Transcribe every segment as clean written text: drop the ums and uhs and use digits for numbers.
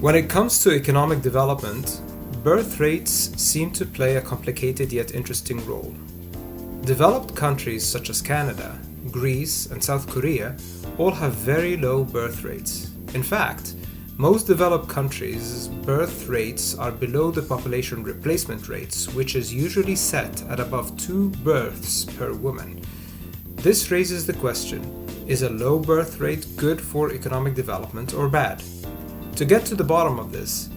When it comes to economic development, birth rates seem to play a complicated yet interesting role. Developed countries such as Canada, Greece, and South Korea all have very low birth rates. In fact, most developed countries' birth rates are below the population replacement rates, which is usually set at above 2 births per woman. This raises the question, is a low birth rate good for economic development or bad? To get to the bottom of this,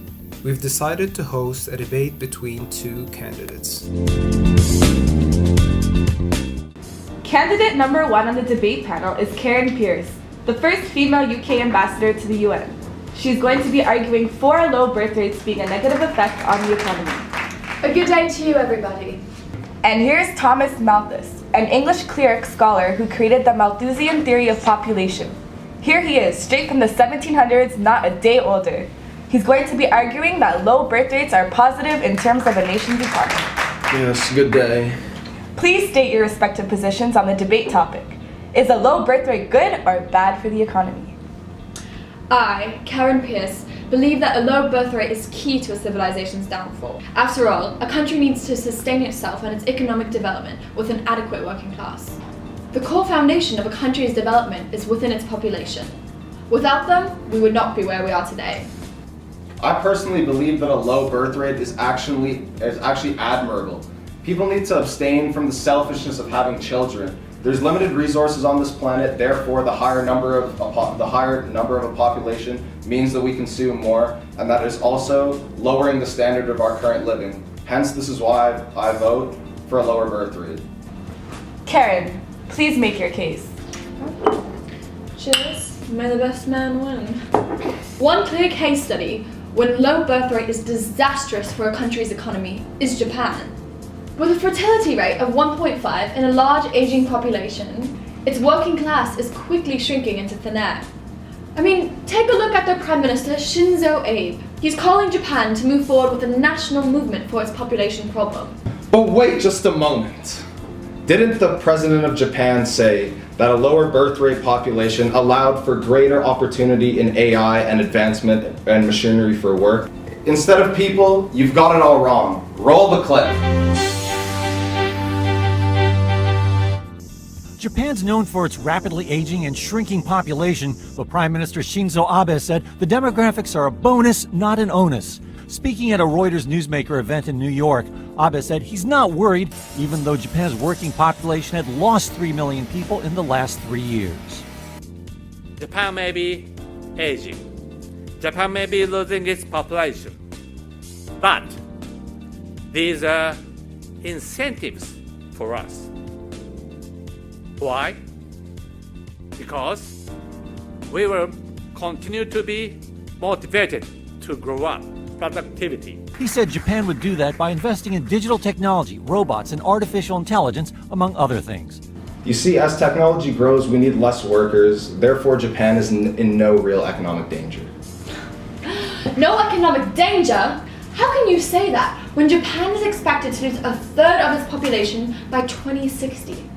we've decided to host a debate between two candidates. Candidate number 1 on the debate panel is Karen Pierce, the first female UK ambassador to the UN. She's going to be arguing for low birth rates being a negative effect on the economy. A good day to you, everybody. And here's Thomas Malthus, an English cleric scholar who created the Malthusian theory of population. Here he is, straight from the 1700s, not a day older. He's going to be arguing that low birth rates are positive in terms of a nation's economy. Yes, good day. Please state your respective positions on the debate topic. Is a low birth rate good or bad for the economy? I, Karen Pierce, believe that a low birth rate is key to a civilization's downfall. After all, a country needs to sustain itself and its economic development with an adequate working class. The core foundation of a country's development is within its population. Without them, we would not be where we are today. I personally believe that a low birth rate is actually admirable. People need to abstain from the selfishness of having children. There's limited resources on this planet, therefore the higher number of a population means that we consume more, and that is also lowering the standard of our current living. Hence, this is why I vote for a lower birth rate. Karen, please make your case. Cheers. May the best man win. One clear case study when low birth rate is disastrous for a country's economy is Japan. With a fertility rate of 1.5 and a large aging population, its working class is quickly shrinking into thin air. I mean, take a look at their Prime Minister Shinzo Abe. He's calling Japan to move forward with a national movement for its population problem. But wait just a moment. Didn't the President of Japan say that a lower birth rate population allowed for greater opportunity in AI and advancement and machinery for work? Instead of people, you've got it all wrong. Roll the clip. Japan's known for its rapidly aging and shrinking population, but Prime Minister Shinzo Abe said the demographics are a bonus, not an onus. Speaking at a Reuters newsmaker event in New York, Abe said he's not worried, even though Japan's working population had lost 3 million people in the last 3 years. Japan may be aging. Japan may be losing its population. But these are incentives for us. Why? Because we will continue to be motivated to grow up productivity. He said Japan would do that by investing in digital technology, robots, and artificial intelligence, among other things. You see, as technology grows, we need less workers. Therefore, Japan is in no real economic danger. No economic danger? How can you say that when Japan is expected to lose a third of its population by 2060?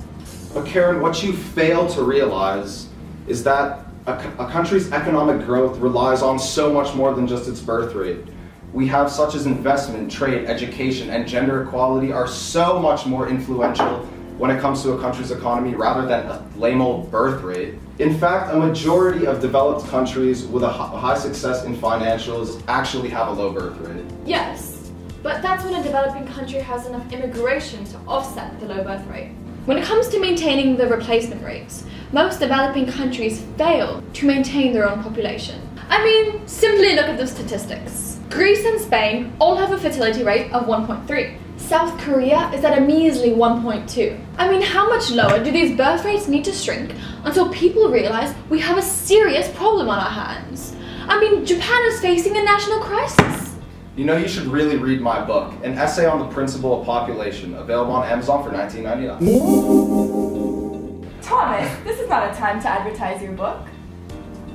But Karen, what you fail to realize is that a country's economic growth relies on so much more than just its birth rate. We have such as investment, trade, education, and gender equality are so much more influential when it comes to a country's economy rather than a lame old birth rate. In fact, a majority of developed countries with a high success in financials actually have a low birth rate. Yes, but that's when a developing country has enough immigration to offset the low birth rate. When it comes to maintaining the replacement rates, most developing countries fail to maintain their own population. I mean, simply look at the statistics. Greece and Spain all have a fertility rate of 1.3. South Korea is at a measly 1.2. I mean, how much lower do these birth rates need to shrink until people realize we have a serious problem on our hands? I mean, Japan is facing a national crisis. You know, you should really read my book, An Essay on the Principle of Population, available on Amazon for $19.99. Thomas, this is not a time to advertise your book.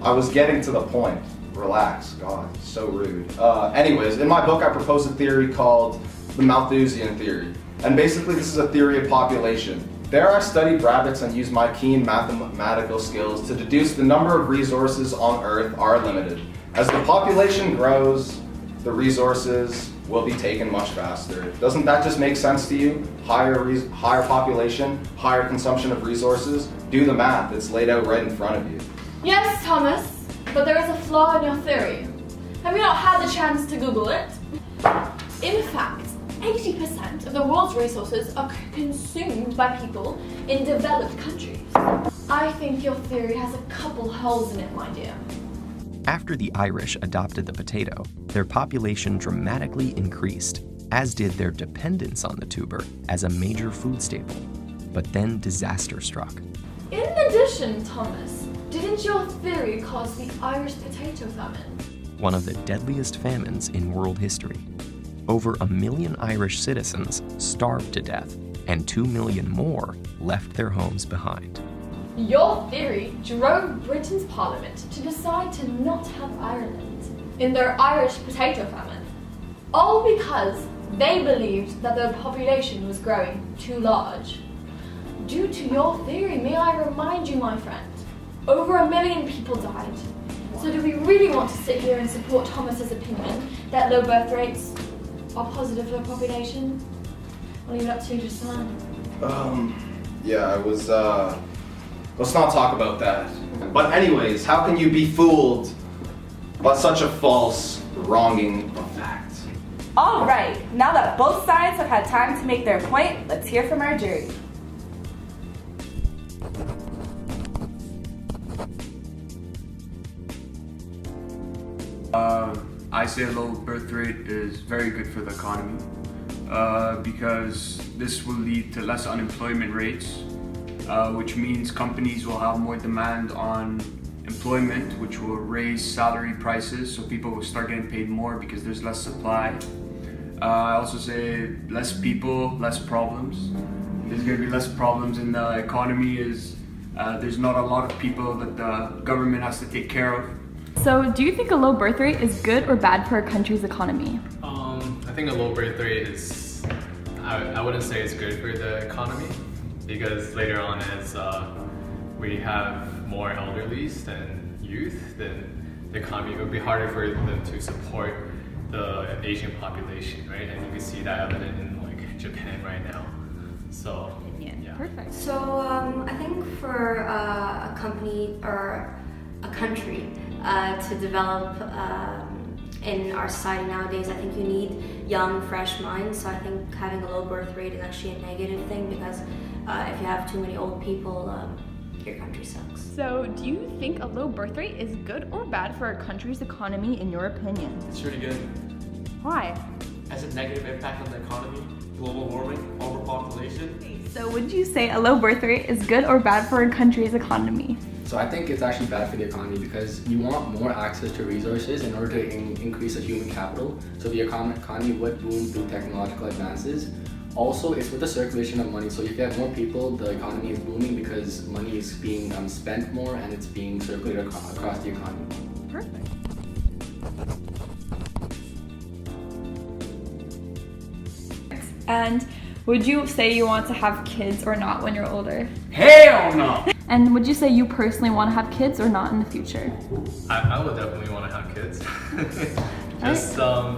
I was getting to the point. Relax. God, so rude. Anyways, in my book I propose a theory called the Malthusian theory. And basically this is a theory of population. There I studied rabbits and used my keen mathematical skills to deduce the number of resources on Earth are limited. As the population grows, the resources will be taken much faster. Doesn't that just make sense to you? Higher population, higher consumption of resources. Do the math, it's laid out right in front of you. Yes, Thomas, but there is a flaw in your theory. Have you not had the chance to Google it? In fact, 80% of the world's resources are consumed by people in developed countries. I think your theory has a couple holes in it, my dear. After the Irish adopted the potato, their population dramatically increased, as did their dependence on the tuber as a major food staple. But then disaster struck. In addition, Thomas, didn't your theory cause the Irish potato famine? One of the deadliest famines in world history. Over 1 million Irish citizens starved to death, and 2 million more left their homes behind. Your theory drove Britain's parliament to decide to not have Ireland in their Irish potato famine, all because they believed that their population was growing too large. Due to your theory, may I remind you, my friend, over 1 million people died. So do we really want to sit here and support Thomas's opinion that low birth rates are positive for the population? I'll leave it up to you to decide. Let's not talk about that. But anyways, how can you be fooled by such a false wronging of fact? All right, now that both sides have had time to make their point, let's hear from our jury. I say a low birth rate is very good for the economy because this will lead to less unemployment rates, which means companies will have more demand on employment, which will raise salary prices, so people will start getting paid more because there's less supply. I also say less people, less problems. There's going to be less problems in the economy as there's not a lot of people that the government has to take care of. So, do you think a low birth rate is good or bad for a country's economy? I think a low birth rate is, I wouldn't say it's good for the economy, because later on as we have more elderlies than youth, then the economy, it would be harder for them to support the aging population, right? And you can see that evident in like Japan right now. So, yeah. Perfect. So I think for a company or a country to develop in our society nowadays, I think you need young, fresh minds. So I think having a low birth rate is actually a negative thing, because if you have too many old people, your country sucks. So, do you think a low birth rate is good or bad for a country's economy, in your opinion? It's really good. Why? Has a negative impact on the economy, global warming, overpopulation. So, would you say a low birth rate is good or bad for a country's economy? So I think it's actually bad for the economy, because you want more access to resources in order to increase the human capital, so the economy would boom through technological advances. Also, it's with the circulation of money, so if you have more people, the economy is booming because money is being spent more and it's being circulated across the economy. Perfect. And would you say you want to have kids or not when you're older? Hell no! And would you say you personally want to have kids or not in the future? I would definitely want to have kids.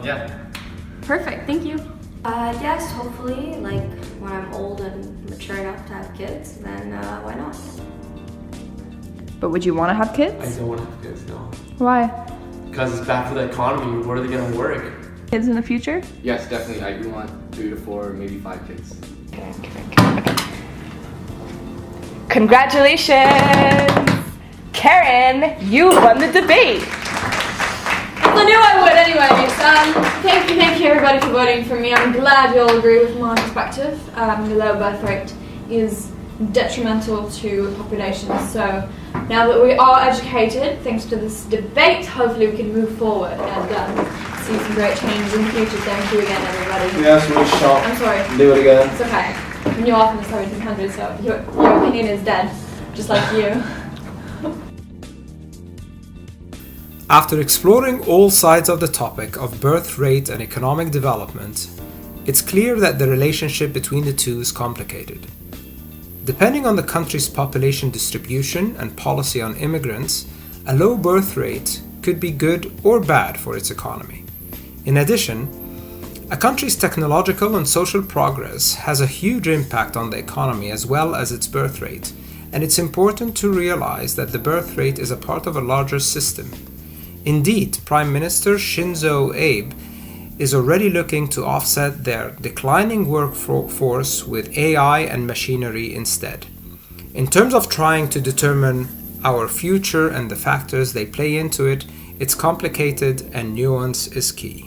Yeah. Perfect, thank you. Yes, hopefully, like when I'm old and mature enough to have kids, then why not? But would you want to have kids? I don't want to have kids, no. Why? Because it's bad for the economy. Where are they going to work? Kids in the future? Yes, definitely. I do want 3 to 4, maybe 5 kids. Congratulations! Karen, you won the debate! I knew I would anyways. Thank you everybody for voting for me. I'm glad you all agree with my perspective. The low birth rate is detrimental to population. So now that we are educated, thanks to this debate, hopefully we can move forward and see some great changes in the future. Thank you again, everybody. Yes, we'll stop. I'm sorry. Do it again. It's okay. I knew off in the 1700s, so your opinion is dead, just like you. After exploring all sides of the topic of birth rate and economic development, it's clear that the relationship between the two is complicated. Depending on the country's population distribution and policy on immigrants, a low birth rate could be good or bad for its economy. In addition, a country's technological and social progress has a huge impact on the economy as well as its birth rate, and it's important to realize that the birth rate is a part of a larger system. Indeed, Prime Minister Shinzo Abe is already looking to offset their declining workforce with AI and machinery instead. In terms of trying to determine our future and the factors they play into it, it's complicated and nuance is key.